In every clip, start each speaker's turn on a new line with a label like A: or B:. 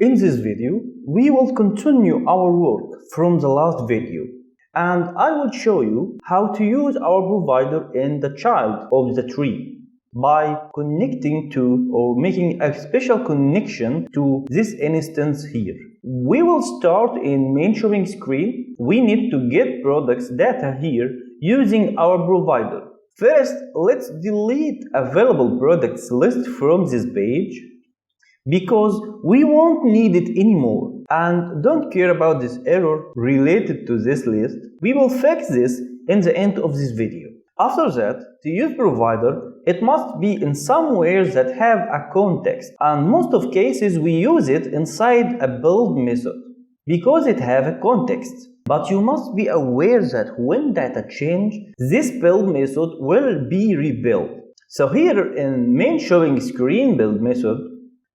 A: In this video, we will continue our work from the last video, and I will show you how to use our provider in the child of the tree by connecting to or making a special connection to this instance here. We will start in main shopping screen. We need to get products data here using our provider. First, let's delete available products list from this page because we won't need it anymore and don't care about this error related to this list. We will fix this in the end of this video. After that, to use provider, it must be in somewhere that have a context, and most of cases we use it inside a build method because it have a context. But you must be aware that when data change, this build method will be rebuilt. So here in main showing screen build method,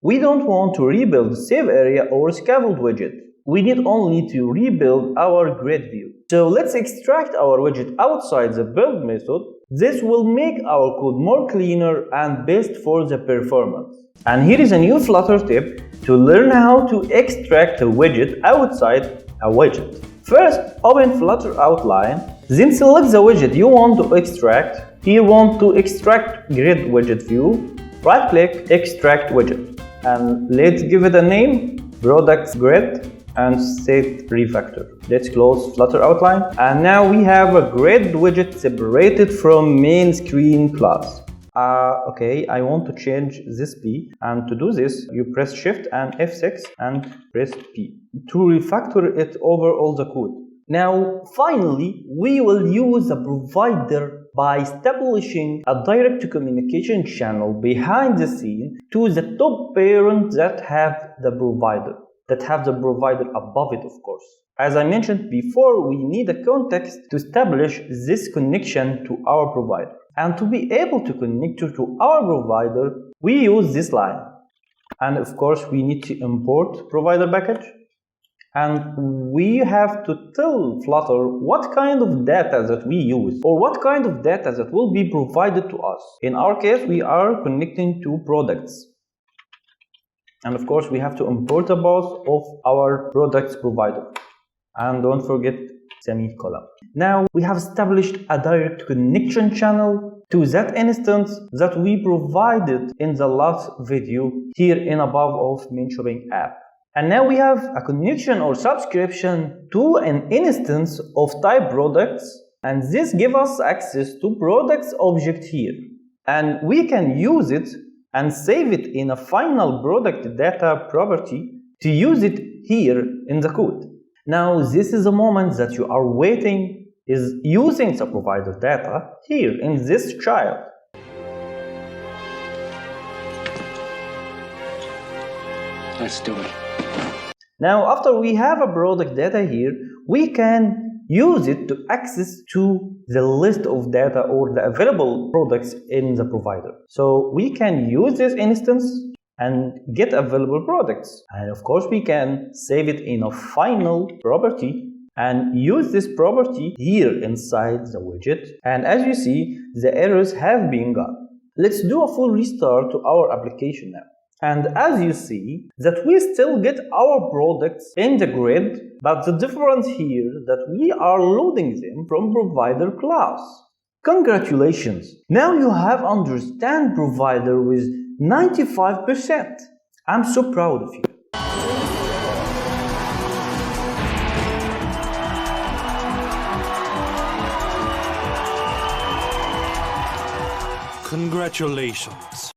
A: we don't want to rebuild save area or scaffold widget. We need only to rebuild our grid view. So let's extract our widget outside the build method. This will make our code more cleaner and best for the performance. And here is a new Flutter tip to learn how to extract a widget outside a widget. First, open Flutter outline, then select the widget you want to extract. Here want to extract grid widget view. Right click, extract widget. And let's give it a name, products grid, and set refactor. Let's close Flutter outline. And now we have a grid widget separated from main screen class. Okay, I want to change this P, and to do this, you press Shift and F6 and press P to refactor it over all the code. Now, finally, we will use the provider by establishing a direct communication channel behind the scene to the top parent that have the provider above it, of course. As I mentioned before, we need a context to establish this connection to our provider. And to be able to connect to our provider, we use this line. And of course, we need to import provider package. And we have to tell Flutter what kind of data that we use or what kind of data that will be provided to us. In our case, we are connecting to products. And of course, we have to import a path of our products provider. And don't forget semicolon. Now we have established a direct connection channel to that instance that we provided in the last video here in above of main shopping app. And now we have a connection or subscription to an instance of type products, and this gives us access to products object here. And we can use it and save it in a final product data property to use it here in the code. Now this is a moment that you are waiting, is using the provider data here in this child.
B: Let's do it.
A: Now after we have a product data here, we can use it to access to the list of data or the available products in the provider. So we can use this instance and get available products. And of course we can save it in a final property and use this property here inside the widget. And as you see, the errors have been gone. Let's do a full restart to our application now. And as you see that we still get our products in the grid, but the difference here that we are loading them from provider class. Congratulations! Now you have understand provider with 95%. I'm so proud of you.
C: Congratulations.